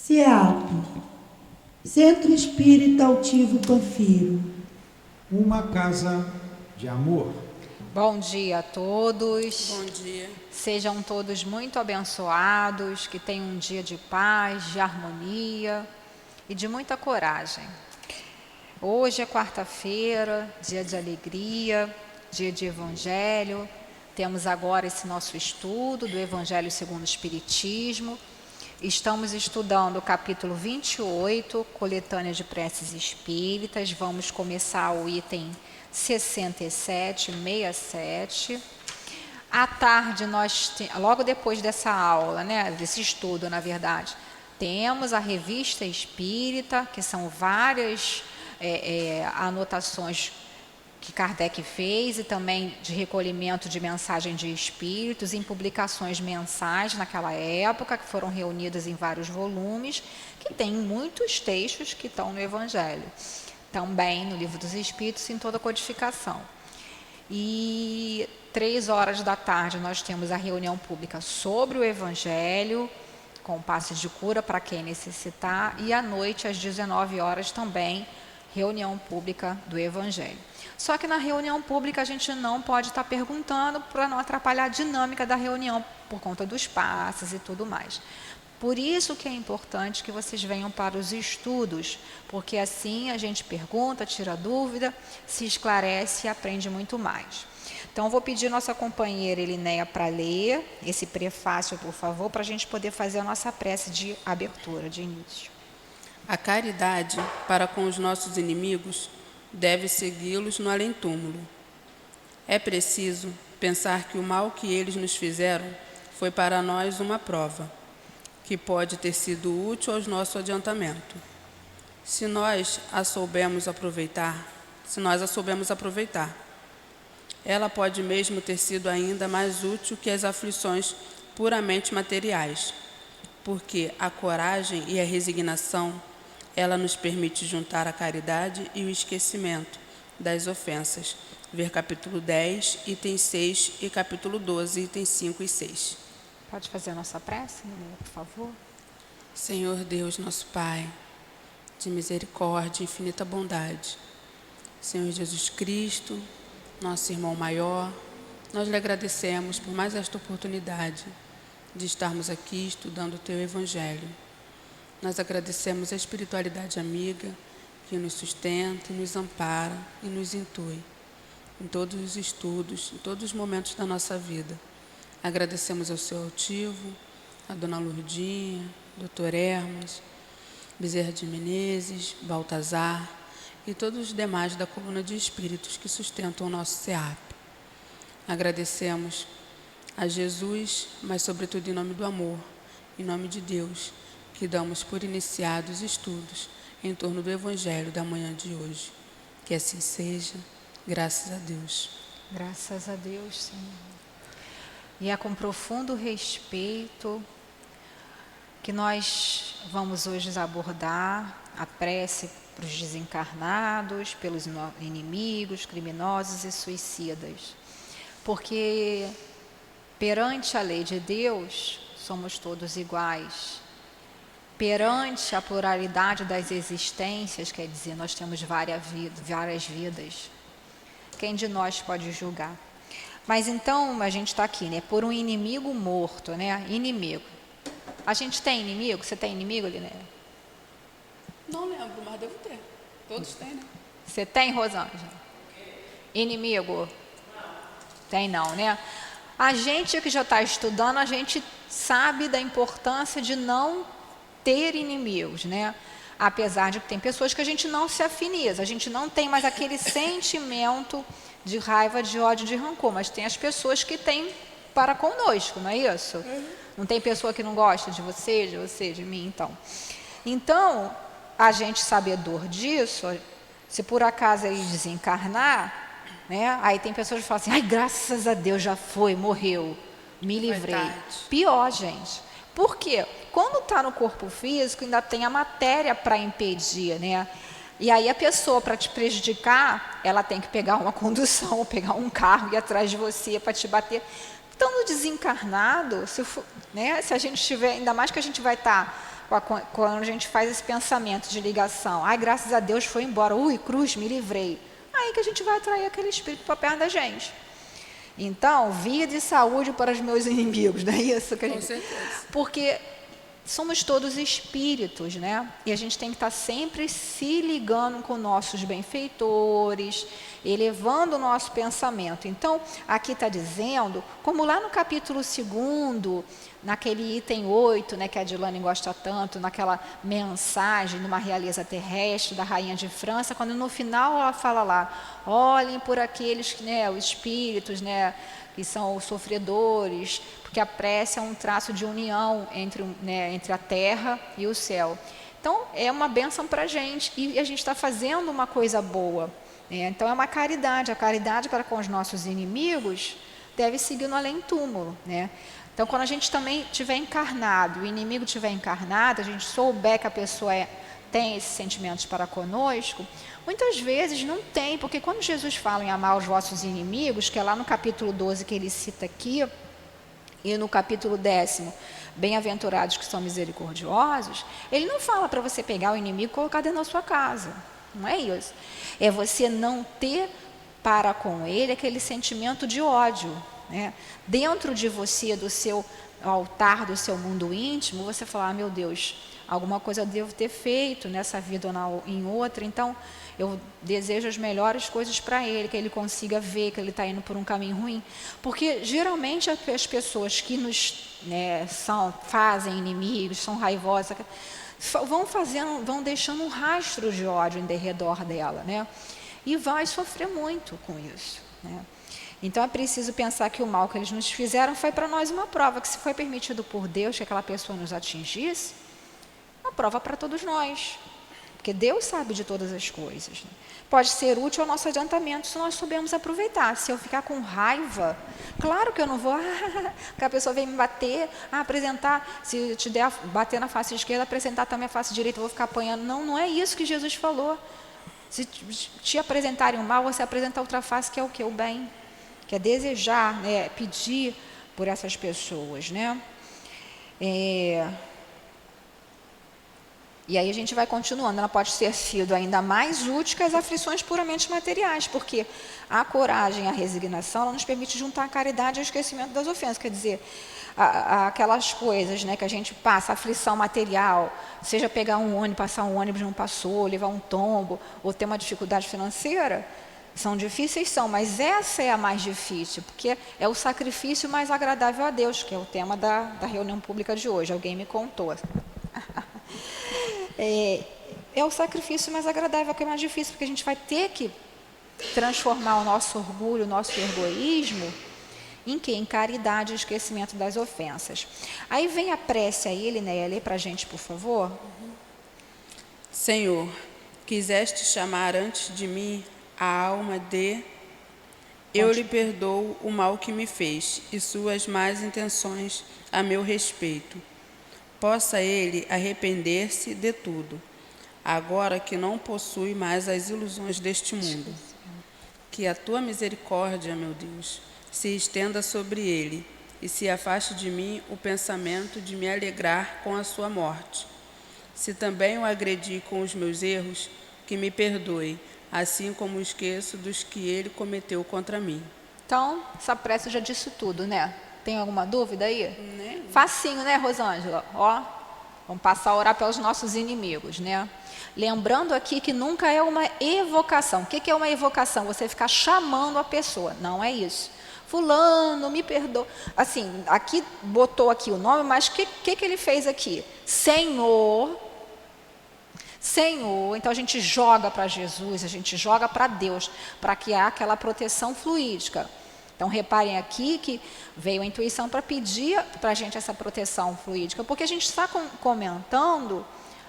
CEAP, Centro Espírita Altivo Panfiro. Uma casa de amor. Bom dia a todos. Bom dia. Sejam todos muito abençoados, que tenham um dia de paz, de harmonia e de muita coragem. Hoje é quarta-feira, dia de alegria, dia de Evangelho. Temos agora esse nosso estudo do Evangelho segundo o Espiritismo. Estamos estudando o capítulo 28, Coletânea de Preces Espíritas. Vamos começar o item 67, 67. À tarde, logo depois dessa aula, desse estudo, na verdade, temos a Revista Espírita, que são várias anotações que Kardec fez e também de recolhimento de mensagem de espíritos em publicações mensais naquela época, que foram reunidas em vários volumes, que tem muitos textos que estão no Evangelho. Também no Livro dos Espíritos, em toda a codificação. E 3 horas da tarde nós temos a reunião pública sobre o Evangelho, com passes de cura para quem necessitar, e à noite, às 19 horas também, reunião pública do Evangelho. Só que na reunião pública a gente não pode estar perguntando para não atrapalhar a dinâmica da reunião, por conta dos passes e tudo mais. Por isso que é importante que vocês venham para os estudos, porque assim a gente pergunta, tira dúvida, se esclarece e aprende muito mais. Então, vou pedir nossa companheira Elinéia para ler esse prefácio, por favor, para a gente poder fazer a nossa prece de abertura, de início. A caridade para com os nossos inimigos deve segui-los no além-túmulo. É preciso pensar que o mal que eles nos fizeram foi para nós uma prova, que pode ter sido útil ao nosso adiantamento. Se nós a soubemos aproveitar, ela pode mesmo ter sido ainda mais útil que as aflições puramente materiais, porque a coragem e a resignação, ela nos permite juntar a caridade e o esquecimento das ofensas. Ver capítulo 10, item 6 e capítulo 12, itens 5 e 6. Pode fazer a nossa prece, por favor? Senhor Deus, nosso Pai, de misericórdia e infinita bondade, Senhor Jesus Cristo, nosso irmão maior, nós lhe agradecemos por mais esta oportunidade de estarmos aqui estudando o Teu Evangelho. Nós agradecemos a espiritualidade amiga que nos sustenta, nos ampara e nos intui em todos os estudos, em todos os momentos da nossa vida. Agradecemos ao Seu Altivo, a Dona Lourdinha, Dr. Hermas, Bezerra de Menezes, Baltazar e todos os demais da coluna de espíritos que sustentam o nosso CEAP. Agradecemos a Jesus, mas sobretudo em nome do amor, em nome de Deus, que damos por iniciados estudos em torno do Evangelho da manhã de hoje. Que assim seja, graças a Deus. Graças a Deus, Senhor. E é com profundo respeito que nós vamos hoje abordar a prece para os desencarnados, pelos inimigos, criminosos e suicidas. Porque perante a lei de Deus, somos todos iguais. Perante a pluralidade das existências, quer dizer, nós temos várias vidas. Quem de nós pode julgar? Mas então, a gente está aqui, por um inimigo morto, Inimigo. A gente tem inimigo? Você tem inimigo, Linéia? Não lembro, mas devo ter. Todos têm, né? Você tem, Rosângela? Inimigo? Tem não, A gente que já está estudando, a gente sabe da importância de não ter inimigos, Apesar de que tem pessoas que a gente não se afiniza, a gente não tem mais aquele sentimento de raiva, de ódio, de rancor, mas tem as pessoas que têm para conosco, não é isso? Não tem pessoa que não gosta de você, de mim, então. Então, a gente sabedor disso, se por acaso ele desencarnar, aí tem pessoas que falam assim, ai, graças a Deus já foi, morreu, me livrei. Verdade. Pior, gente. Por quê? Quando está no corpo físico, ainda tem a matéria para impedir, E aí a pessoa, para te prejudicar, ela tem que pegar uma condução, pegar um carro e ir atrás de você para te bater. Então, no desencarnado, se a gente tiver, ainda mais que a gente vai estar quando a gente faz esse pensamento de ligação, ai, graças a Deus foi embora, ui, cruz, me livrei. Aí que a gente vai atrair aquele espírito para perto da gente. Então, vida e saúde para os meus inimigos, não é isso que a gente... Com certeza. Porque somos todos espíritos, né? E a gente tem que estar sempre se ligando com nossos benfeitores, elevando o nosso pensamento. Então, aqui está dizendo, como lá no capítulo 2º, naquele item 8, né, que a Dilane gosta tanto, naquela mensagem numa realeza terrestre da Rainha de França, quando no final ela fala lá, olhem por aqueles, né, os espíritos, né, que são os sofredores, porque a prece é um traço de união entre a terra e o céu. Então, é uma bênção para a gente, e a gente está fazendo uma coisa boa. Né? Então, é uma caridade. A caridade para com os nossos inimigos deve seguir no além-túmulo. Né? Então, quando a gente também estiver encarnado, o inimigo estiver encarnado, a gente souber que a pessoa tem esses sentimentos para conosco, muitas vezes não tem, porque quando Jesus fala em amar os vossos inimigos, que é lá no capítulo 12 que ele cita aqui, e no capítulo 10, bem-aventurados que são misericordiosos, ele não fala para você pegar o inimigo e colocar dentro da sua casa. Não é isso. É você não ter para com ele aquele sentimento de ódio. Né? Dentro de você, do seu altar, do seu mundo íntimo, você fala, meu Deus, alguma coisa eu devo ter feito nessa vida ou em outra, então eu desejo as melhores coisas para ele, que ele consiga ver que ele está indo por um caminho ruim. Porque geralmente as pessoas que nos fazem inimigos, são raivosas, vão deixando um rastro de ódio em redor dela, né? E vai sofrer muito com isso. Né? Então é preciso pensar que o mal que eles nos fizeram foi para nós uma prova, que se foi permitido por Deus que aquela pessoa nos atingisse, uma prova para todos nós. Porque Deus sabe de todas as coisas. Né? Pode ser útil ao nosso adiantamento se nós soubermos aproveitar. Se eu ficar com raiva, claro que eu não vou, que a pessoa vem me bater, apresentar, se te der bater na face esquerda, apresentar também a face direita, eu vou ficar apanhando. Não, não é isso que Jesus falou. Se te apresentarem o mal, você apresenta a outra face, que é o quê? O bem. Que é desejar, né? Pedir por essas pessoas, né? E aí a gente vai continuando, ela pode ter sido ainda mais útil que as aflições puramente materiais, porque a coragem, a resignação, ela nos permite juntar a caridade e o esquecimento das ofensas, quer dizer, aquelas coisas, né, que a gente passa, aflição material, seja pegar um ônibus, passar um ônibus não passou, levar um tombo, ou ter uma dificuldade financeira, são difíceis, mas essa é a mais difícil, porque é o sacrifício mais agradável a Deus, que é o tema da reunião pública de hoje, alguém me contou. É o sacrifício mais agradável, que é mais difícil, porque a gente vai ter que transformar o nosso orgulho, o nosso egoísmo, em quê? Em caridade e esquecimento das ofensas. Aí vem a prece aí, Linéia, lê para a gente, por favor. Senhor, quiseste chamar antes de mim a alma de... Eu lhe perdoo o mal que me fez e suas más intenções a meu respeito. Possa ele arrepender-se de tudo, agora que não possui mais as ilusões deste mundo. Que a tua misericórdia, meu Deus, se estenda sobre ele e se afaste de mim o pensamento de me alegrar com a sua morte. Se também o agredi com os meus erros, que me perdoe, assim como esqueço dos que ele cometeu contra mim. Então, essa prece já disse tudo, né? Tem alguma dúvida aí? Né? Facinho, né, Rosângela? Ó, vamos passar a orar pelos nossos inimigos, né? Lembrando aqui que nunca é uma evocação. O que é uma evocação? Você ficar chamando a pessoa. Não é isso. Fulano, me perdoa. Assim, aqui botou aqui o nome, mas o que ele fez aqui? Senhor. Senhor. Então a gente joga para Jesus, a gente joga para Deus, para que há aquela proteção fluídica. Então, reparem aqui que veio a intuição para pedir para a gente essa proteção fluídica, porque a gente está comentando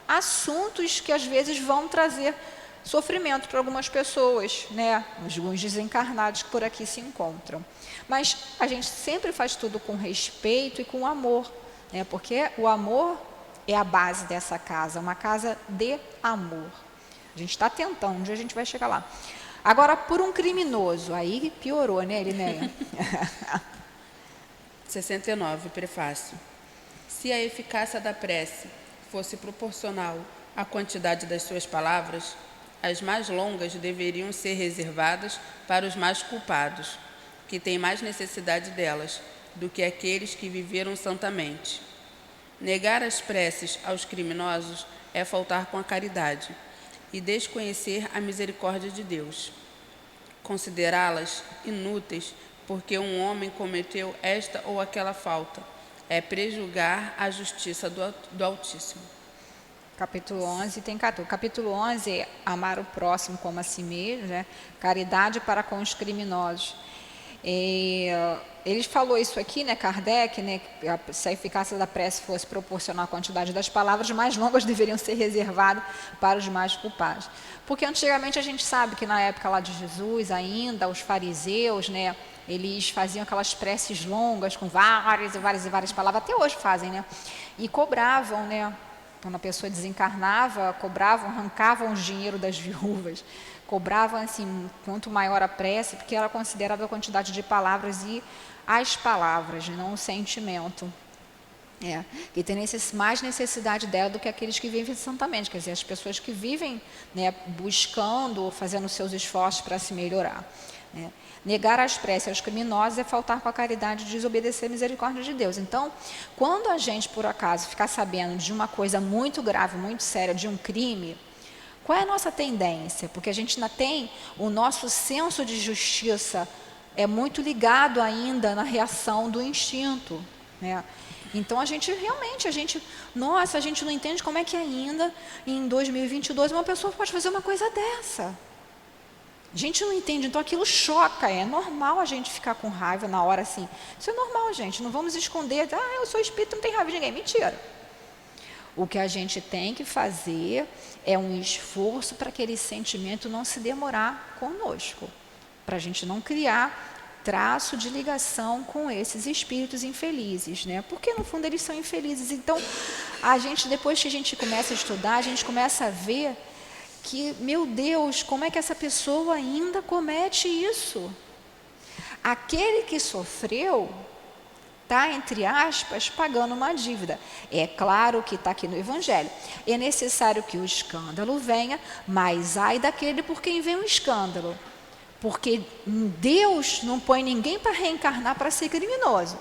assuntos que às vezes vão trazer sofrimento para algumas pessoas, né? Alguns desencarnados que por aqui se encontram. Mas a gente sempre faz tudo com respeito e com amor, né? Porque o amor é a base dessa casa, uma casa de amor. A gente está tentando, um dia a gente vai chegar lá. Agora, por um criminoso, aí piorou, né, Linéia? 69, prefácio. Se a eficácia da prece fosse proporcional à quantidade das suas palavras, as mais longas deveriam ser reservadas para os mais culpados, que têm mais necessidade delas do que aqueles que viveram santamente. Negar as preces aos criminosos é faltar com a caridade e desconhecer a misericórdia de Deus. Considerá-las inúteis porque um homem cometeu esta ou aquela falta é prejulgar a justiça do Altíssimo. Capítulo 11 tem 14. Capítulo 11 é amar o próximo como a si mesmo, né? Caridade para com os criminosos. Ele falou isso aqui, né, Kardec, né, se a eficácia da prece fosse proporcional à quantidade das palavras, mais longas deveriam ser reservadas para os mais culpados. Porque antigamente a gente sabe que na época lá de Jesus ainda, os fariseus, né, eles faziam aquelas preces longas com várias palavras, até hoje fazem, né, e cobravam, né, quando a pessoa desencarnava, cobravam, arrancavam o dinheiro das viúvas, cobravam assim, quanto maior a prece, porque era considerada a quantidade de palavras e as palavras, não o sentimento. Que tem mais necessidade dela do que aqueles que vivem santamente, quer dizer, as pessoas que vivem, né, buscando, fazendo seus esforços para se melhorar. Né. Negar as preces aos criminosos é faltar com a caridade e desobedecer a misericórdia de Deus. Então, quando a gente, por acaso, ficar sabendo de uma coisa muito grave, muito séria, de um crime, qual é a nossa tendência? Porque a gente ainda tem o nosso senso de justiça é muito ligado ainda na reação do instinto, né? Então, a gente não entende como é que ainda, em 2022, uma pessoa pode fazer uma coisa dessa. A gente não entende, então aquilo choca, é normal a gente ficar com raiva na hora assim. Isso é normal, gente, não vamos esconder, eu sou espírito, não tenho raiva de ninguém, mentira. O que a gente tem que fazer é um esforço para aquele sentimento não se demorar conosco, para a gente não criar traço de ligação com esses espíritos infelizes, né? Porque no fundo eles são infelizes. Então, depois que a gente começa a estudar, a gente começa a ver que, meu Deus, como é que essa pessoa ainda comete isso? Aquele que sofreu está, entre aspas, pagando uma dívida. É claro que está aqui no Evangelho. É necessário que o escândalo venha, mas ai daquele por quem vem o escândalo. Porque Deus não põe ninguém para reencarnar para ser criminoso.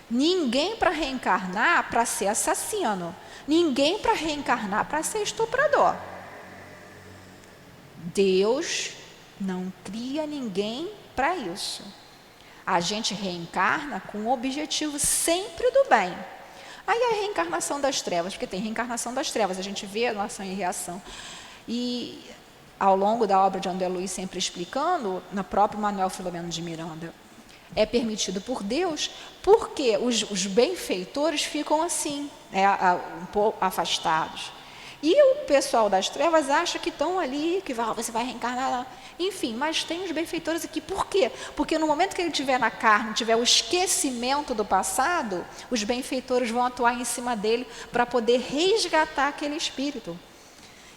Ninguém para reencarnar para ser assassino. Ninguém para reencarnar para ser estuprador. Deus não cria ninguém para isso. A gente reencarna com o objetivo sempre do bem. Aí a reencarnação das trevas, porque tem reencarnação das trevas, a gente vê a ação e reação. E ao longo da obra de André Luiz, sempre explicando, na própria Manuel Filomeno de Miranda, é permitido por Deus, porque os benfeitores ficam assim, um pouco afastados. E o pessoal das trevas acha que estão ali, que você vai reencarnar lá. Enfim, mas tem os benfeitores aqui. Por quê? Porque no momento que ele estiver na carne, tiver o esquecimento do passado, os benfeitores vão atuar em cima dele para poder resgatar aquele espírito.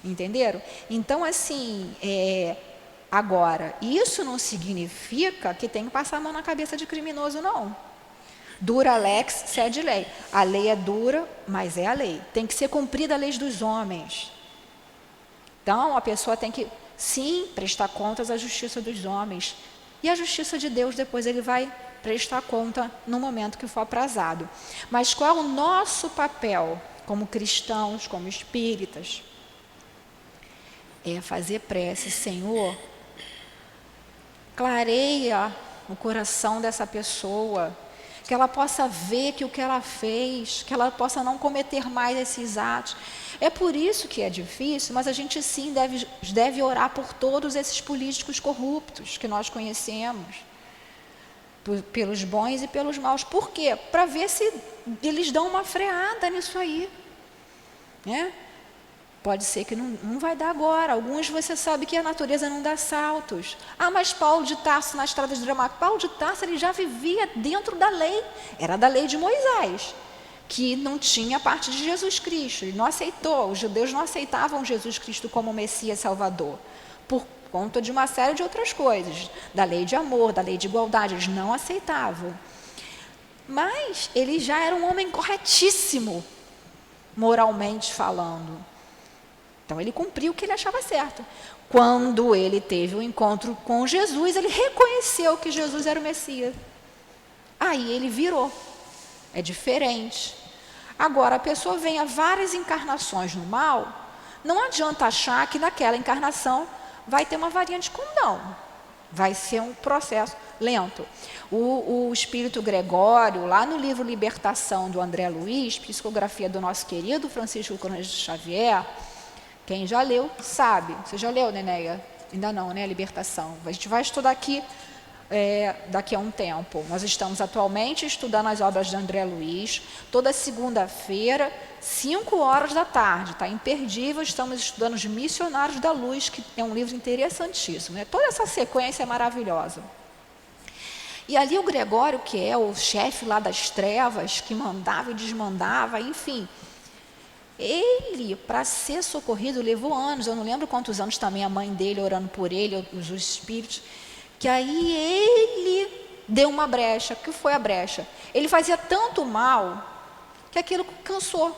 Entenderam? Então, assim, agora, isso não significa que tem que passar a mão na cabeça de criminoso, não. Dura lex, sed lei. A lei é dura, mas é a lei. Tem que ser cumprida a lei dos homens. Então, a pessoa tem que, sim, prestar contas à justiça dos homens. E a justiça de Deus, depois ele vai prestar conta no momento que for aprazado. Mas qual é o nosso papel como cristãos, como espíritas? É fazer prece. Senhor, clareia o coração dessa pessoa, que ela possa ver que o que ela fez, que ela possa não cometer mais esses atos. É por isso que é difícil, mas a gente sim deve orar por todos esses políticos corruptos que nós conhecemos, pelos bons e pelos maus. Por quê? Para ver se eles dão uma freada nisso aí, né? Pode ser que não vai dar agora. Alguns você sabe que a natureza não dá saltos. Mas Paulo de Tarso, na estrada de Damasco, Paulo de Tarso, ele já vivia dentro da lei. Era da lei de Moisés, que não tinha a parte de Jesus Cristo. Ele não aceitou. Os judeus não aceitavam Jesus Cristo como Messias Salvador, por conta de uma série de outras coisas. Da lei de amor, da lei de igualdade, eles não aceitavam. Mas ele já era um homem corretíssimo. moralmente falando. Então ele cumpriu o que ele achava certo. Quando ele teve o encontro com Jesus, ele reconheceu que Jesus era o Messias. Aí ele virou. É diferente. Agora, a pessoa vem a várias encarnações no mal, não adianta achar que naquela encarnação vai ter uma varinha de condão. Vai ser um processo lento. O espírito Gregório, lá no livro Libertação, do André Luiz, psicografia do nosso querido Francisco Cândido Xavier, quem já leu, sabe. Você já leu, Nenéia? Ainda não, né? Libertação. A gente vai estudar aqui daqui a um tempo. Nós estamos atualmente estudando as obras de André Luiz, toda segunda-feira, 5 da tarde, está imperdível. Estamos estudando Os Missionários da Luz, que é um livro interessantíssimo, né? Toda essa sequência é maravilhosa. E ali o Gregório, que é o chefe lá das trevas, que mandava e desmandava, enfim, ele, para ser socorrido, levou anos. Eu não lembro quantos anos também a mãe dele orando por ele, os espíritos, que aí ele deu uma brecha. O que foi a brecha? Ele fazia tanto mal que aquilo cansou,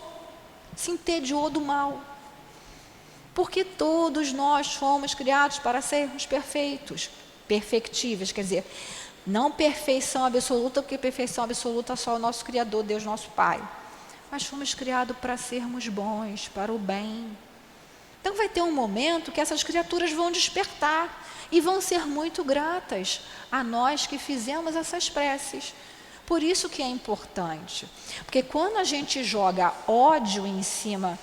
se entediou do mal. Porque todos nós fomos criados para sermos perfeitos, perfectíveis, quer dizer, não perfeição absoluta, porque perfeição absoluta só o nosso Criador, Deus nosso Pai. Mas fomos criados para sermos bons, para o bem. Então vai ter um momento que essas criaturas vão despertar e vão ser muito gratas a nós que fizemos essas preces. Por isso que é importante. Porque quando a gente joga ódio em cima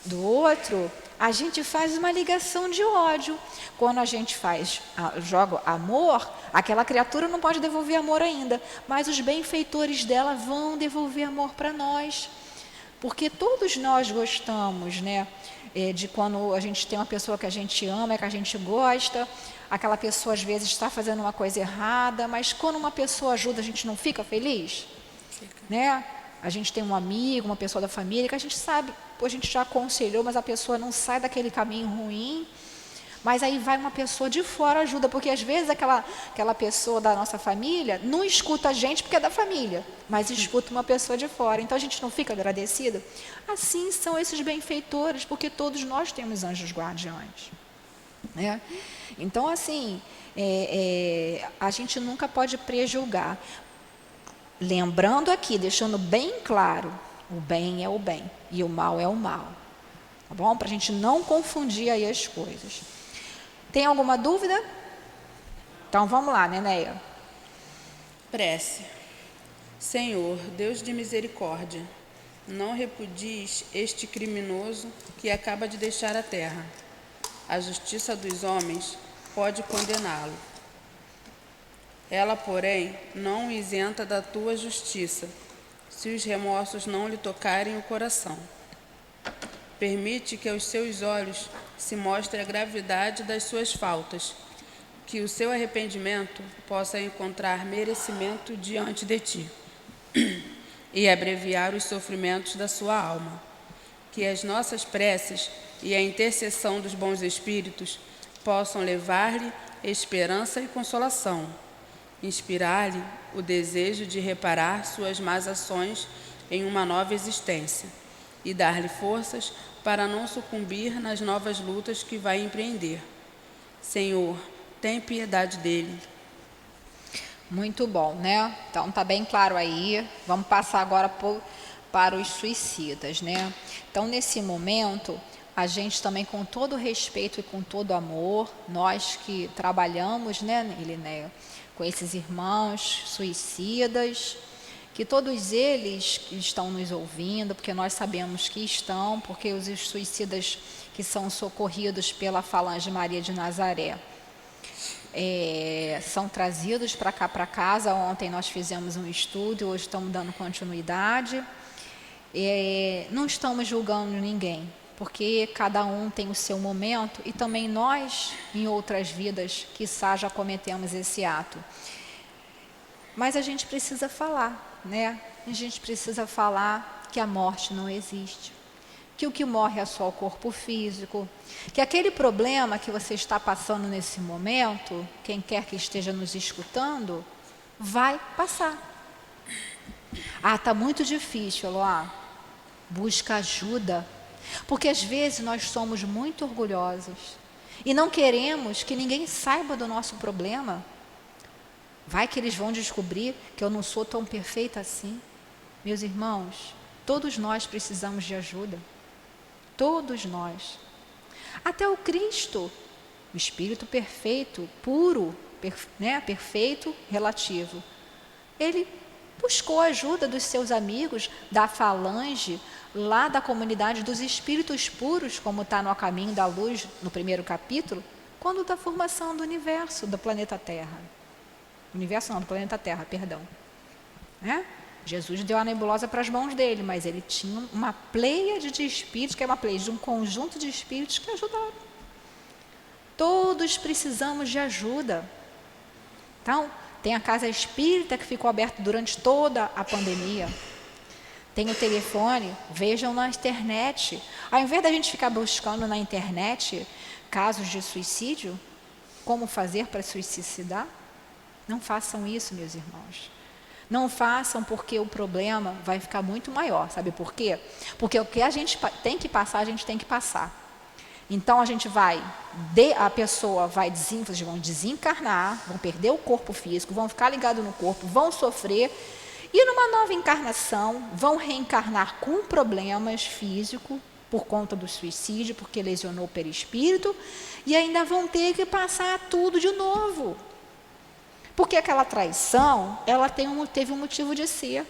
do outro, a gente faz uma ligação de ódio. Quando a gente joga amor, aquela criatura não pode devolver amor ainda, mas os benfeitores dela vão devolver amor para nós. Porque todos nós gostamos, né, de quando a gente tem uma pessoa que a gente ama, que a gente gosta, aquela pessoa às vezes está fazendo uma coisa errada, mas quando uma pessoa ajuda, a gente não fica feliz? Fica. Né? A gente tem um amigo, uma pessoa da família, que a gente sabe, a gente já aconselhou, mas a pessoa não sai daquele caminho ruim. Mas aí vai uma pessoa de fora ajuda, porque às vezes aquela pessoa da nossa família não escuta a gente porque é da família, mas escuta uma pessoa de fora. Então a gente não fica agradecido? Assim são esses benfeitores, porque todos nós temos anjos guardiães. Né? Então, assim, a gente nunca pode prejulgar. Lembrando aqui, deixando bem claro, o bem é o bem e o mal é o mal. Tá bom? Para a gente não confundir aí as coisas. Tem alguma dúvida? Então vamos lá, Nenéia. Prece. Senhor, Deus de misericórdia, não repudies este criminoso que acaba de deixar a terra. A justiça dos homens pode condená-lo. Ela, porém, não o isenta da tua justiça, se os remorsos não lhe tocarem o coração. Permite que aos seus olhos se mostre a gravidade das suas faltas, que o seu arrependimento possa encontrar merecimento diante de ti e abreviar os sofrimentos da sua alma. Que as nossas preces e a intercessão dos bons espíritos possam levar-lhe esperança e consolação, inspirar-lhe o desejo de reparar suas más ações em uma nova existência e dar-lhe forças para não sucumbir nas novas lutas que vai empreender. Senhor, tem piedade dele. Muito bom, né? Então tá bem claro aí. Vamos passar agora para os suicidas, né? Então, nesse momento, a gente também, com todo respeito e com todo amor, nós que trabalhamos, né, Ilinéia, com esses irmãos suicidas, que todos eles que estão nos ouvindo, porque nós sabemos que estão, porque os suicidas que são socorridos pela Falange Maria de Nazaré são trazidos para cá, para casa. Ontem nós fizemos um estudo, hoje estamos dando continuidade. Não estamos julgando ninguém, porque cada um tem o seu momento, e também nós, em outras vidas, quiçá já cometemos esse ato. Mas a gente precisa falar, né? A gente precisa falar que a morte não existe, que o que morre é só o corpo físico, que aquele problema que você está passando nesse momento, quem quer que esteja nos escutando, vai passar. Ah, está muito difícil, Eloá. busca ajuda. Porque às vezes nós somos muito orgulhosos e não queremos que ninguém saiba do nosso problema. Vai que eles vão descobrir que eu não sou tão perfeita assim. Meus irmãos, todos nós precisamos de ajuda. Todos nós. Até o Cristo, o Espírito perfeito, puro, perfeito, relativo. Ele buscou a ajuda dos seus amigos, da falange, lá da comunidade dos espíritos puros, como está no A Caminho da Luz, no primeiro capítulo, quando da formação do universo, do planeta Terra. Universo não, do planeta Terra, perdão. Jesus deu a nebulosa para as mãos dele, mas ele tinha uma pleiade de espíritos, que é uma pleiade de um conjunto de espíritos que ajudaram. Todos precisamos de ajuda. Então, tem a casa espírita que ficou aberta durante toda a pandemia. Tem o telefone, vejam na internet. Ao invés da gente ficar buscando na internet casos de suicídio, como fazer para se suicidar, não façam isso, meus irmãos. Não façam, porque o problema vai ficar muito maior. Sabe por quê? Porque o que a gente tem que passar, a gente tem que passar. Então a pessoa vocês vão desencarnar, vão perder o corpo físico, vão ficar ligados no corpo, vão sofrer, e numa nova encarnação vão reencarnar com problemas físicos por conta do suicídio, porque lesionou o perispírito, e ainda vão ter que passar tudo de novo. Porque aquela traição, ela teve um motivo de ser.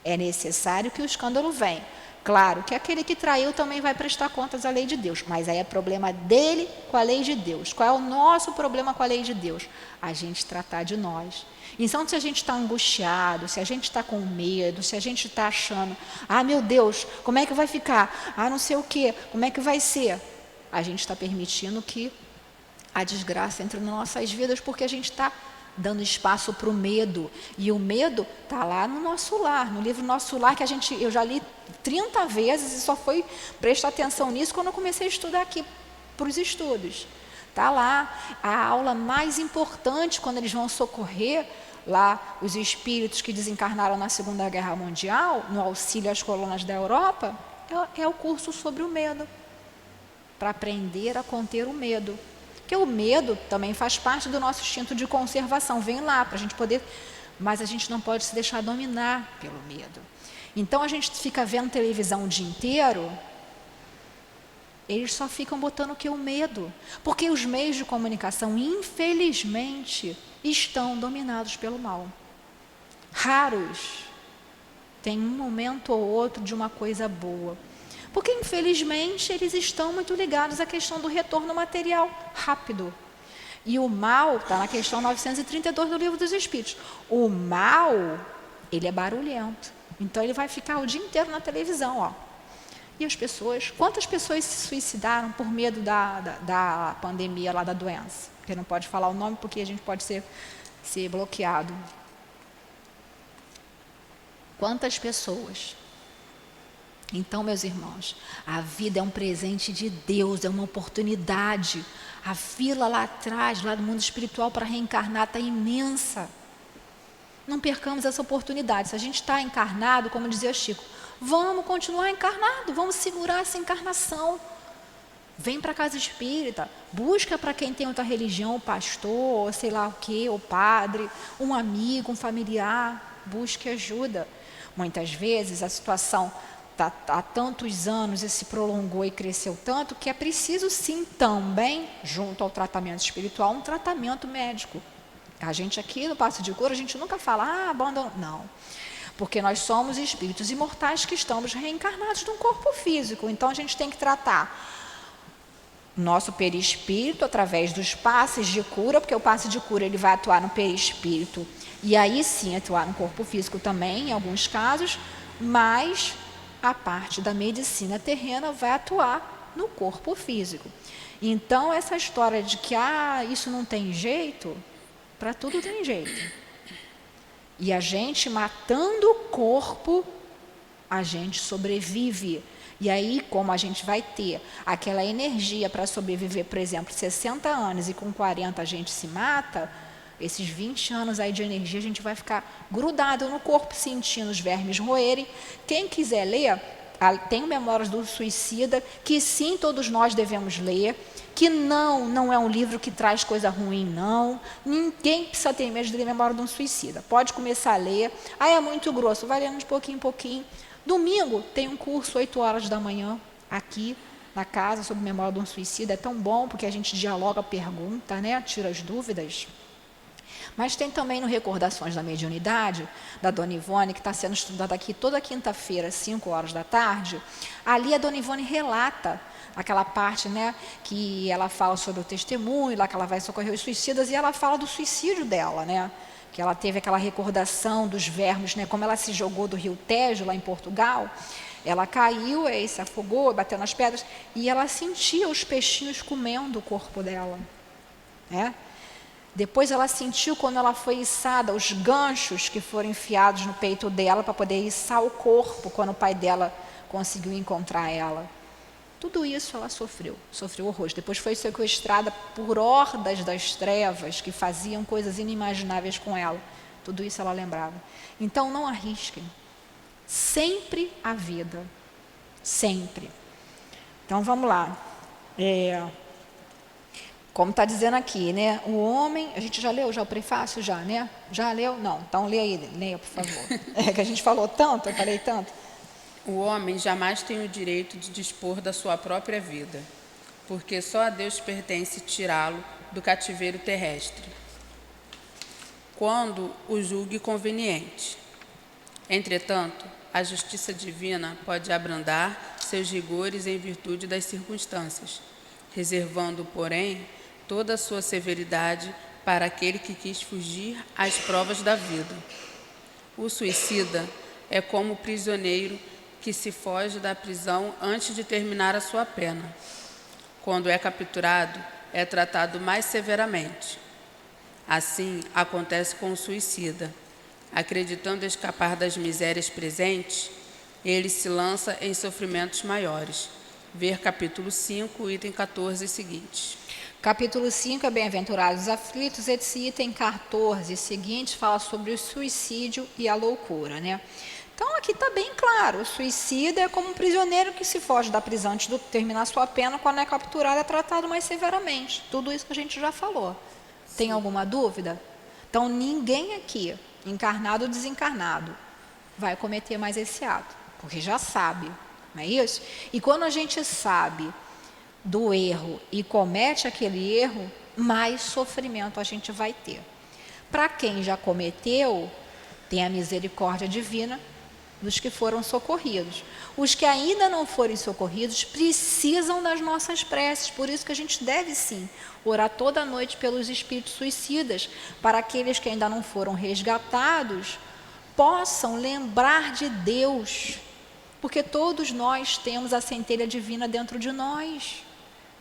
É necessário que o escândalo venha. Claro que aquele que traiu também vai prestar contas à lei de Deus, mas aí é problema dele com a lei de Deus. Qual é o nosso problema com a lei de Deus? A gente tratar de nós. Então, se a gente está angustiado, se a gente está com medo, se a gente está achando, meu Deus, como é que vai ficar? Não sei o quê, como é que vai ser? A gente está permitindo que a desgraça entre nas nossas vidas, porque a gente está dando espaço para o medo. E o medo está lá no nosso lar, no livro Nosso Lar, que eu já li 30 vezes e só foi prestar atenção nisso quando eu comecei a estudar aqui para os estudos. Está lá a aula mais importante, quando eles vão socorrer lá os espíritos que desencarnaram na Segunda Guerra Mundial, no auxílio às colônias da Europa, é o curso sobre o medo, para aprender a conter o medo. Porque o medo também faz parte do nosso instinto de conservação, vem lá para a gente poder, mas a gente não pode se deixar dominar pelo medo. Então a gente fica vendo televisão o dia inteiro, eles só ficam botando o medo, porque os meios de comunicação, infelizmente, estão dominados pelo mal. Raros tem um momento ou outro de uma coisa boa. Porque, infelizmente, eles estão muito ligados à questão do retorno material rápido. E o mal, está na questão 932 do Livro dos Espíritos. O mal, ele é barulhento. Então, ele vai ficar o dia inteiro na televisão. E as pessoas, quantas pessoas se suicidaram por medo da pandemia lá da doença? Porque não pode falar o nome, porque a gente pode ser bloqueado. Quantas pessoas? Então, meus irmãos, a vida é um presente de Deus, é uma oportunidade. A fila lá atrás, lá do mundo espiritual, para reencarnar está imensa. Não percamos essa oportunidade. Se a gente está encarnado, como dizia Chico, vamos continuar encarnado, vamos segurar essa encarnação. Vem para a casa espírita, busca para quem tem outra religião, o pastor, sei lá o quê, o padre, um amigo, um familiar, busque ajuda. Muitas vezes a situação há tantos anos e se prolongou e cresceu tanto que é preciso sim também, junto ao tratamento espiritual, um tratamento médico. A gente aqui no Passo de Cura, a gente nunca fala, abandona. Não, porque nós somos espíritos imortais que estamos reencarnados num corpo físico, então a gente tem que tratar nosso perispírito através dos passes de cura, porque o passe de cura ele vai atuar no perispírito e aí sim atuar no corpo físico também, em alguns casos, mas a parte da medicina terrena vai atuar no corpo físico. Então, essa história de que isso não tem jeito, para tudo tem jeito. E a gente matando o corpo, a gente sobrevive. E aí, como a gente vai ter aquela energia para sobreviver, por exemplo, 60 anos e com 40 a gente se mata, esses 20 anos aí de energia a gente vai ficar grudado no corpo, sentindo os vermes roerem. Quem quiser ler, tem o Memórias do Suicida, que sim, todos nós devemos ler, que não é um livro que traz coisa ruim, não. Ninguém precisa ter medo de ler Memória de um Suicida. Pode começar a ler. É muito grosso, vai lendo de pouquinho em pouquinho. Domingo tem um curso, 8 horas da manhã, aqui na casa, sobre Memória de um Suicida. É tão bom, porque a gente dialoga, pergunta, né? Tira as dúvidas. Mas tem também no Recordações da Mediunidade, da Dona Ivone, que está sendo estudada aqui toda quinta-feira, às 5 horas da tarde. Ali a Dona Ivone relata aquela parte, né, que ela fala sobre o testemunho, lá que ela vai socorrer os suicidas, e ela fala do suicídio dela, né, que ela teve aquela recordação dos vermes, né, como ela se jogou do Rio Tejo, lá em Portugal. Ela caiu, aí se afogou, bateu nas pedras, e ela sentia os peixinhos comendo o corpo dela, né? Depois ela sentiu, quando ela foi içada, os ganchos que foram enfiados no peito dela para poder içar o corpo, quando o pai dela conseguiu encontrar ela. Tudo isso ela sofreu horrores. Depois foi sequestrada por hordas das trevas que faziam coisas inimagináveis com ela. Tudo isso ela lembrava. Então não arrisquem. Sempre a vida. Sempre. Então vamos lá. Como está dizendo aqui, né? O homem, a gente já leu já o prefácio, já, né? Já leu? Não. Então lê aí, leia, por favor. É que a gente falou tanto, eu falei tanto. O homem jamais tem o direito de dispor da sua própria vida, porque só a Deus pertence tirá-lo do cativeiro terrestre, quando o julgue conveniente. Entretanto, a justiça divina pode abrandar seus rigores em virtude das circunstâncias, reservando, porém, toda a sua severidade para aquele que quis fugir às provas da vida. O suicida é como o prisioneiro que se foge da prisão antes de terminar a sua pena. Quando é capturado, é tratado mais severamente. Assim, acontece com o suicida. Acreditando escapar das misérias presentes, ele se lança em sofrimentos maiores. Ver capítulo 5, item 14 e seguintes. Capítulo 5 é Bem-aventurados os aflitos. Esse item 14 e seguinte fala sobre o suicídio e a loucura, né? Então aqui está bem claro, o suicida é como um prisioneiro que se foge da prisão antes de terminar sua pena, quando é capturado é tratado mais severamente. Tudo isso que a gente já falou. Tem alguma dúvida? Então ninguém aqui, encarnado ou desencarnado, vai cometer mais esse ato, porque já sabe, não é isso? E quando a gente sabe do erro e comete aquele erro, mais sofrimento a gente vai ter. Para quem já cometeu, tem a misericórdia divina dos que foram socorridos. Os que ainda não forem socorridos precisam das nossas preces, por isso que a gente deve sim orar toda noite pelos espíritos suicidas, para aqueles que ainda não foram resgatados possam lembrar de Deus, porque todos nós temos a centelha divina dentro de nós,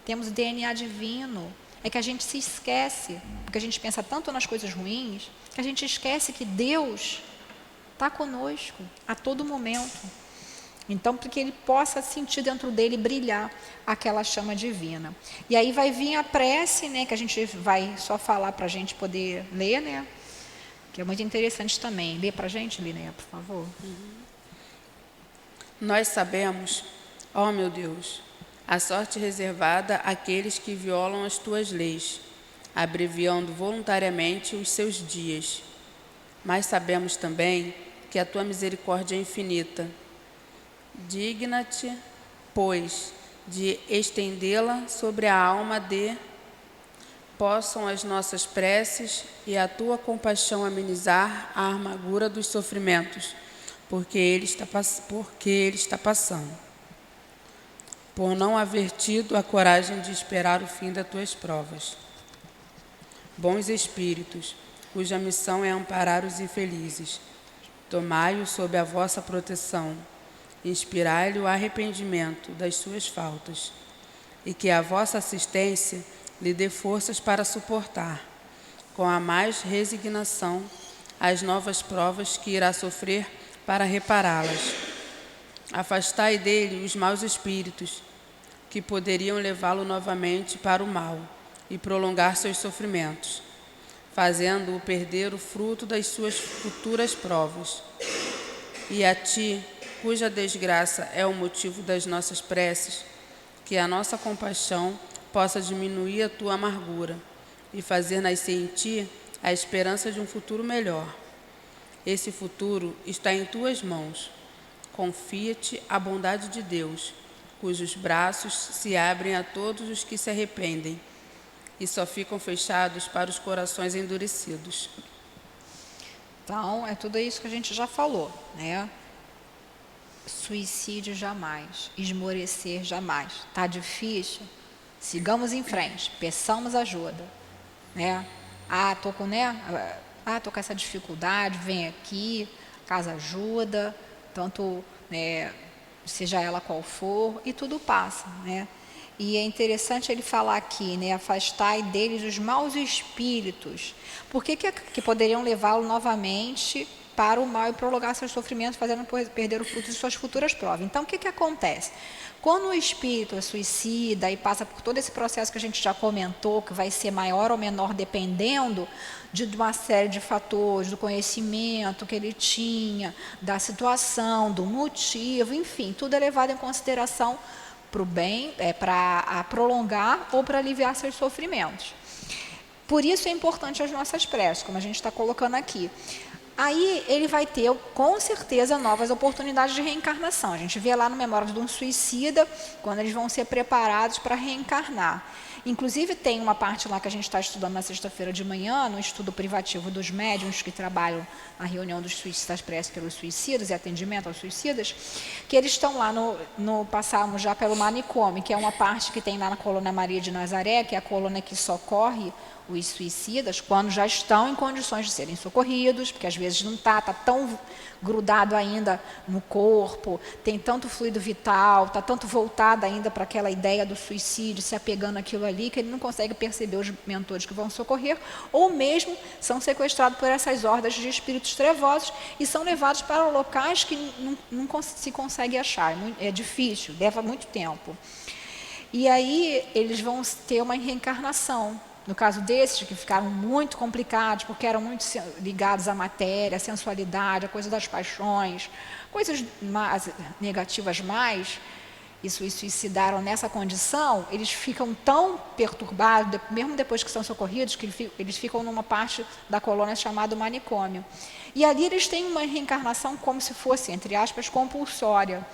temos DNA divino. É que a gente se esquece, porque a gente pensa tanto nas coisas ruins, que a gente esquece que Deus está conosco a todo momento. Então, para que ele possa sentir dentro dele brilhar aquela chama divina. E aí vai vir a prece, né, que a gente vai só falar para a gente poder ler, né, que é muito interessante também. Lê para a gente, Linéia, por favor. Nós sabemos, ó meu Deus, a sorte reservada àqueles que violam as tuas leis, abreviando voluntariamente os seus dias. Mas sabemos também que a tua misericórdia é infinita. Digna-te, pois, de estendê-la sobre a alma possam as nossas preces e a tua compaixão amenizar a amargura dos sofrimentos, porque ele está passando. Por não haver tido a coragem de esperar o fim das tuas provas. Bons espíritos, cuja missão é amparar os infelizes, tomai-o sob a vossa proteção, inspirai-lhe o arrependimento das suas faltas, e que a vossa assistência lhe dê forças para suportar, com a mais resignação, as novas provas que irá sofrer para repará-las. Afastai dele os maus espíritos, que poderiam levá-lo novamente para o mal e prolongar seus sofrimentos, fazendo-o perder o fruto das suas futuras provas. E a ti, cuja desgraça é o motivo das nossas preces, que a nossa compaixão possa diminuir a tua amargura e fazer nascer em ti a esperança de um futuro melhor. Esse futuro está em tuas mãos. Confia-te à bondade de Deus, cujos braços se abrem a todos os que se arrependem e só ficam fechados para os corações endurecidos. Então, é tudo isso que a gente já falou, né? Suicídio jamais, esmorecer jamais. Tá difícil? Sigamos em frente, peçamos ajuda, né? Tô com essa dificuldade, vem aqui, casa ajuda, tanto, né, seja ela qual for, e tudo passa, né? E é interessante ele falar aqui, né, afastai deles os maus espíritos. Por que poderiam levá-lo novamente para o mal e prolongar seus sofrimentos, fazendo perder o fruto de suas futuras provas? Então, o que acontece? Quando o espírito é suicida e passa por todo esse processo que a gente já comentou, que vai ser maior ou menor dependendo de uma série de fatores, do conhecimento que ele tinha, da situação, do motivo, enfim, tudo é levado em consideração para o bem, para prolongar ou para aliviar seus sofrimentos. Por isso é importante as nossas preces, como a gente está colocando aqui. Aí ele vai ter, com certeza, novas oportunidades de reencarnação. A gente vê lá no Memórias de um Suicida, quando eles vão ser preparados para reencarnar. Inclusive, tem uma parte lá que a gente está estudando na sexta-feira de manhã, no estudo privativo dos médiuns que trabalham na reunião dos suicidas, preces pelos suicidas e atendimento aos suicidas, que eles estão lá passamos já pelo manicômio, que é uma parte que tem lá na colônia Maria de Nazaré, que é a colônia que socorre os suicidas quando já estão em condições de serem socorridos, porque às vezes não está tão grudado ainda no corpo, tem tanto fluido vital, está tanto voltado ainda para aquela ideia do suicídio, se apegando àquilo ali, que ele não consegue perceber os mentores que vão socorrer, ou mesmo são sequestrados por essas hordas de espíritos trevosos e são levados para locais que não se consegue achar, é difícil, leva muito tempo. E aí eles vão ter uma reencarnação. No caso desses, que ficaram muito complicados, porque eram muito ligados à matéria, à sensualidade, à coisa das paixões, coisas mais negativas mais, e se suicidaram nessa condição, eles ficam tão perturbados, mesmo depois que são socorridos, que eles ficam numa parte da colônia chamada manicômio. E ali eles têm uma reencarnação como se fosse, entre aspas, compulsória,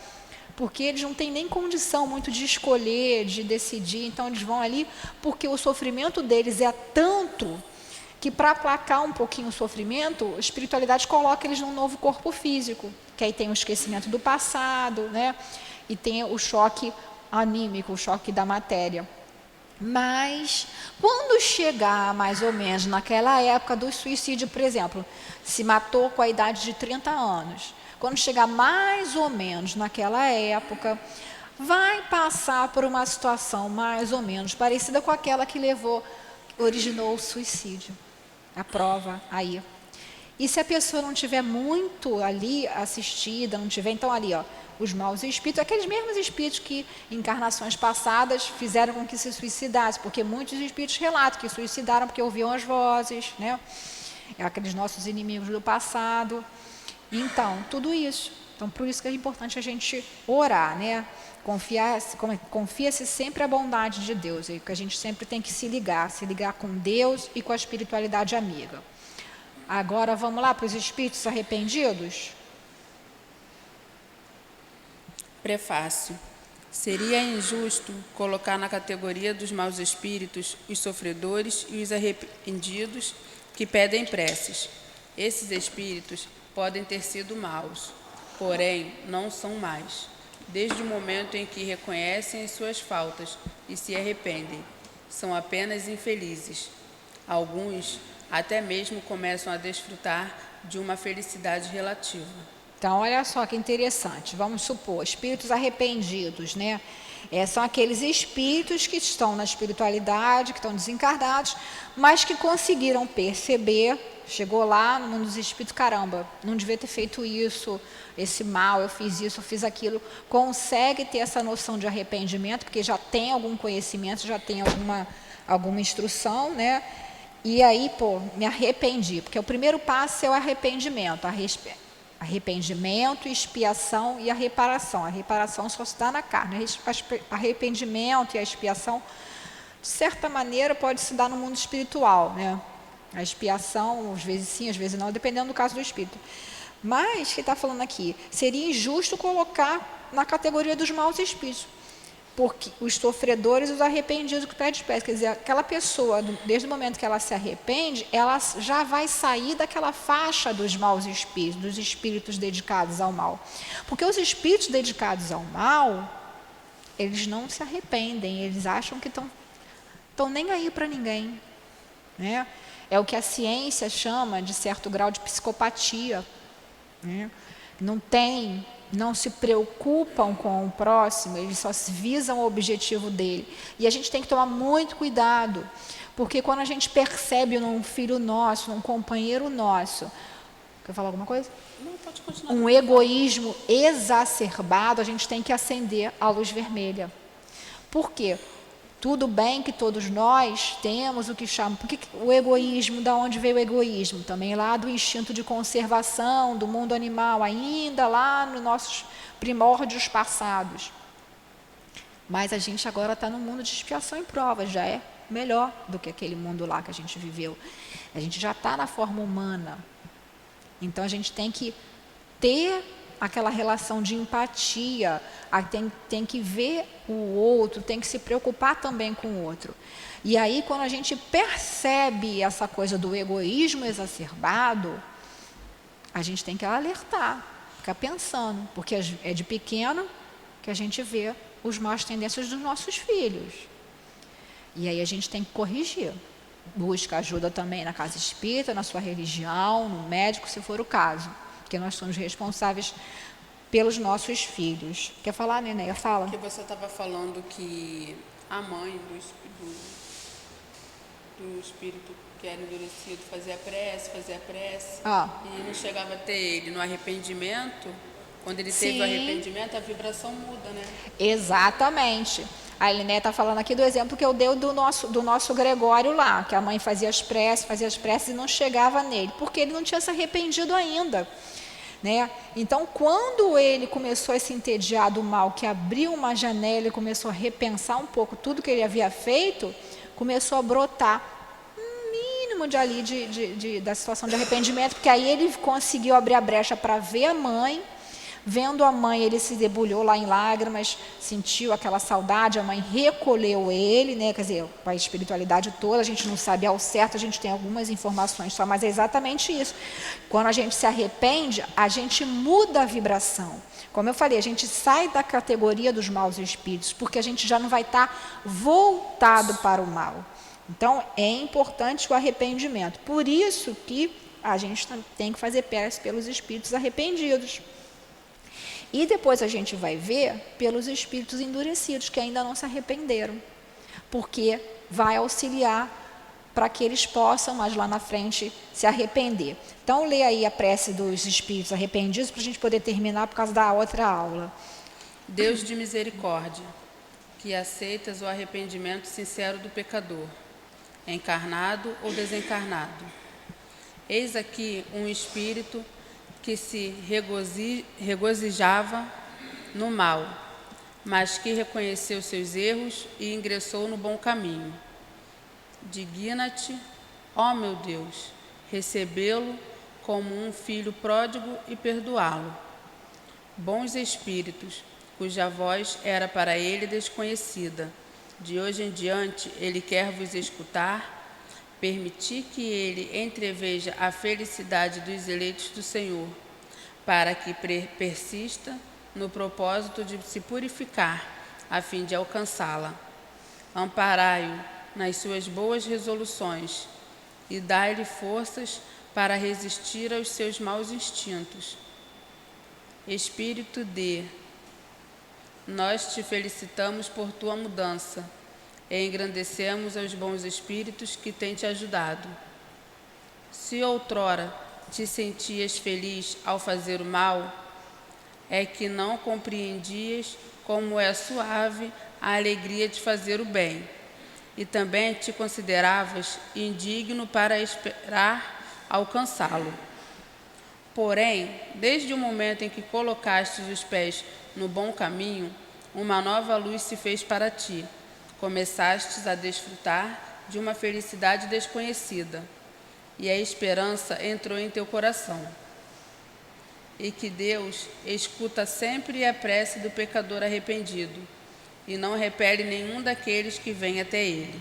porque eles não têm nem condição muito de escolher, de decidir, então eles vão ali porque o sofrimento deles é tanto que, para aplacar um pouquinho o sofrimento, a espiritualidade coloca eles num novo corpo físico, que aí tem o esquecimento do passado, né? E tem o choque anímico, o choque da matéria. Mas, quando chegar mais ou menos naquela época do suicídio, por exemplo, se matou com a idade de 30 anos, quando chegar mais ou menos naquela época, vai passar por uma situação mais ou menos parecida com aquela que originou o suicídio. A prova aí. E se a pessoa não tiver muito ali assistida, não tiver, então ali, os maus espíritos, aqueles mesmos espíritos que em encarnações passadas fizeram com que se suicidasse, porque muitos espíritos relatam que suicidaram porque ouviam as vozes, né? Aqueles nossos inimigos do passado. Então, tudo isso. Então, por isso que é importante a gente orar, né? Confia-se sempre a bondade de Deus, é que a gente sempre tem que se ligar com Deus e com a espiritualidade amiga. Agora, vamos lá para os espíritos arrependidos? Prefácio. Seria injusto colocar na categoria dos maus espíritos os sofredores e os arrependidos que pedem preces. Esses espíritos podem ter sido maus, porém não são mais, desde o momento em que reconhecem as suas faltas e se arrependem. São apenas infelizes. Alguns até mesmo começam a desfrutar de uma felicidade relativa. Então, olha só que interessante. Vamos supor, espíritos arrependidos, né? São aqueles espíritos que estão na espiritualidade, que estão desencarnados, mas que conseguiram perceber, chegou lá no mundo dos espíritos, caramba, não devia ter feito isso, esse mal, eu fiz isso, eu fiz aquilo. Consegue ter essa noção de arrependimento, porque já tem algum conhecimento, já tem alguma instrução, né? E aí, me arrependi, porque o primeiro passo é o arrependimento, Arrependimento, expiação e a reparação. A reparação só se dá na carne. Arrependimento e a expiação, de certa maneira, pode se dar no mundo espiritual, né? A expiação, às vezes sim, às vezes não, dependendo do caso do espírito. Mas, o que está falando aqui? Seria injusto colocar na categoria dos maus espíritos, porque os sofredores e os arrependidos que pedem espécie. Quer dizer, aquela pessoa, desde o momento que ela se arrepende, ela já vai sair daquela faixa dos maus espíritos, dos espíritos dedicados ao mal. Porque os espíritos dedicados ao mal, eles não se arrependem, eles acham que estão nem aí para ninguém, né? É o que a ciência chama de certo grau de psicopatia, né? Não se preocupam com o próximo, eles só visam o objetivo dele. E a gente tem que tomar muito cuidado, porque quando a gente percebe num filho nosso, num companheiro nosso, quer falar alguma coisa? Não, pode continuar. Um egoísmo exacerbado, a gente tem que acender a luz vermelha. Por quê? Tudo bem que todos nós temos o que chama... Porque o egoísmo, da onde veio o egoísmo? Também lá do instinto de conservação, do mundo animal, ainda lá nos nossos primórdios passados. Mas a gente agora está no mundo de expiação e prova, já é melhor do que aquele mundo lá que a gente viveu. A gente já está na forma humana. Então a gente tem que ter aquela relação de empatia, tem que ver o outro, tem que se preocupar também com o outro. E aí, quando a gente percebe essa coisa do egoísmo exacerbado, a gente tem que alertar, ficar pensando, porque é de pequeno que a gente vê os maus tendências dos nossos filhos. E aí a gente tem que corrigir. Busca ajuda também na casa espírita, na sua religião, no médico, se for o caso. Porque nós somos responsáveis pelos nossos filhos. Quer falar, Nenéia? Fala. Porque você estava falando que a mãe do espírito que era endurecido fazia prece, e não chegava a ter ele no arrependimento. Quando ele teve o arrependimento, a vibração muda, né? Exatamente. A Eliné está falando aqui do exemplo que eu dei do nosso Gregório lá, que a mãe fazia as preces e não chegava nele, porque ele não tinha se arrependido ainda, né? Então, quando ele começou a se entediar do mal, que abriu uma janela e começou a repensar um pouco tudo que ele havia feito, começou a brotar um mínimo da situação de arrependimento, porque aí ele conseguiu abrir a brecha para ver a mãe. Vendo a mãe, ele se debulhou lá em lágrimas, sentiu aquela saudade, a mãe recolheu ele, né? Quer dizer, com a espiritualidade toda, a gente não sabe ao certo, a gente tem algumas informações só, mas é exatamente isso. Quando a gente se arrepende, a gente muda a vibração. Como eu falei, a gente sai da categoria dos maus espíritos, porque a gente já não vai estar voltado para o mal. Então, é importante o arrependimento. Por isso que a gente tem que fazer prece pelos espíritos arrependidos. E depois a gente vai ver pelos espíritos endurecidos, que ainda não se arrependeram, porque vai auxiliar para que eles possam, mais lá na frente, se arrepender. Então, lê aí a prece dos espíritos arrependidos, para a gente poder terminar por causa da outra aula. Deus de misericórdia, que aceitas o arrependimento sincero do pecador, encarnado ou desencarnado. Eis aqui um espírito que se regozijava no mal, mas que reconheceu seus erros e ingressou no bom caminho. Digna-te, ó meu Deus, recebê-lo como um filho pródigo e perdoá-lo. Bons espíritos, cuja voz era para ele desconhecida, de hoje em diante ele quer vos escutar. Permitir que ele entreveja a felicidade dos eleitos do Senhor, para que persista no propósito de se purificar, a fim de alcançá-la. Amparai-o nas suas boas resoluções e dai-lhe forças para resistir aos seus maus instintos. Espírito de, nós te felicitamos por tua mudança, e engrandecemos aos bons espíritos que têm te ajudado. Se outrora te sentias feliz ao fazer o mal, é que não compreendias como é suave a alegria de fazer o bem, e também te consideravas indigno para esperar alcançá-lo. Porém, desde o momento em que colocastes os pés no bom caminho, uma nova luz se fez para ti. Começastes a desfrutar de uma felicidade desconhecida, e a esperança entrou em teu coração. E que Deus escuta sempre a prece do pecador arrependido, e não repele nenhum daqueles que vêm até Ele.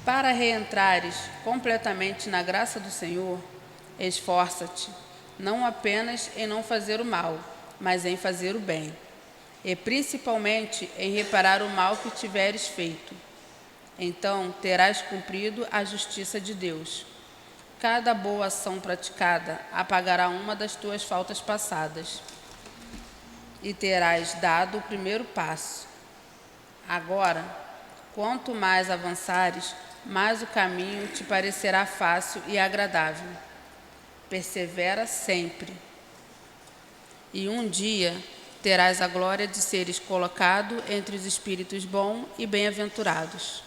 Para reentrares completamente na graça do Senhor, esforça-te, não apenas em não fazer o mal, mas em fazer o bem, e principalmente em reparar o mal que tiveres feito. Então terás cumprido a justiça de Deus. Cada boa ação praticada apagará uma das tuas faltas passadas, e terás dado o primeiro passo. Agora, quanto mais avançares, mais o caminho te parecerá fácil e agradável. Persevera sempre, e um dia terás a glória de seres colocado entre os espíritos bons e bem-aventurados.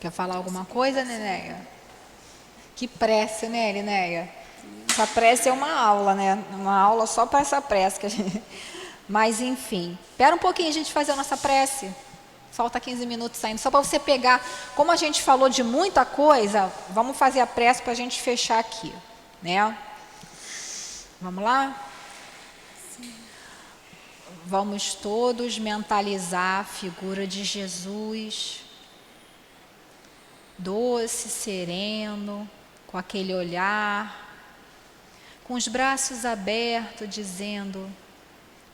Quer falar alguma coisa, Nenéia? Que prece, né, Linéia? Essa prece é uma aula, né? Uma aula só para essa prece que a gente... Mas, enfim. Espera um pouquinho a gente fazer a nossa prece. Falta 15 minutos saindo. Só para você pegar... Como a gente falou de muita coisa, vamos fazer a prece para a gente fechar aqui, né? Vamos lá? Vamos todos mentalizar a figura de Jesus, doce, sereno, com aquele olhar, com os braços abertos, dizendo: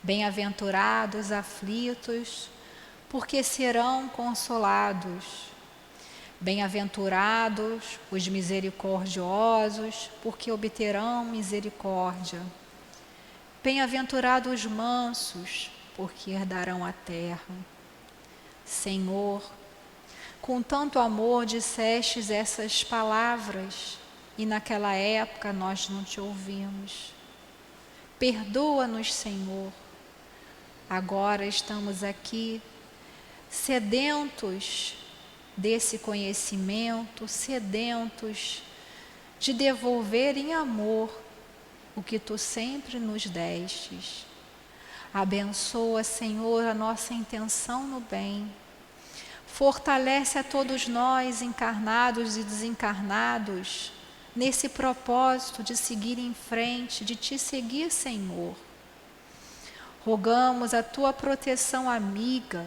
bem-aventurados aflitos, porque serão consolados. Bem-aventurados os misericordiosos, porque obterão misericórdia. Bem-aventurados os mansos, porque herdarão a terra. Senhor, com tanto amor dissestes essas palavras, e naquela época nós não te ouvimos. Perdoa-nos, Senhor. Agora estamos aqui, sedentos desse conhecimento, sedentos de devolver em amor o que tu sempre nos destes. Abençoa, Senhor, a nossa intenção no bem. Fortalece a todos nós, encarnados e desencarnados, nesse propósito de seguir em frente, de te seguir, Senhor. Rogamos a tua proteção amiga,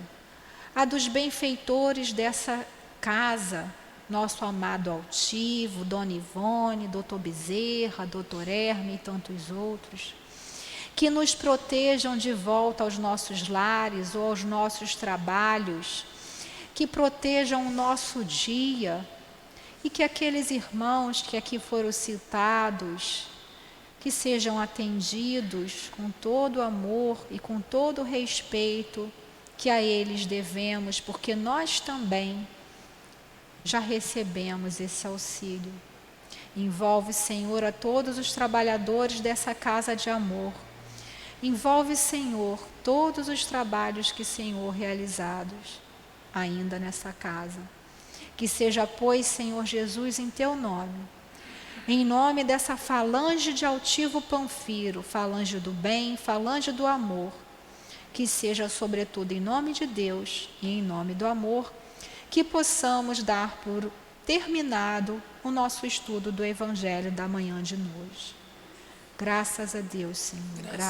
a dos benfeitores dessa casa, nosso amado altivo, Dona Ivone, Doutor Bezerra, Doutor Herme e tantos outros, que nos protejam de volta aos nossos lares ou aos nossos trabalhos, que protejam o nosso dia, e que aqueles irmãos que aqui foram citados, que sejam atendidos com todo amor e com todo respeito que a eles devemos, porque nós também já recebemos esse auxílio. Envolve, Senhor, a todos os trabalhadores dessa casa de amor. Envolve, Senhor, todos os trabalhos que, Senhor, realizados ainda nessa casa. Que seja, pois, Senhor Jesus, em teu nome, em nome dessa falange de altivo Panfiro, falange do bem, falange do amor, que seja, sobretudo, em nome de Deus e em nome do amor, que possamos dar por terminado o nosso estudo do Evangelho da manhã de hoje. Graças a Deus, Senhor. Graças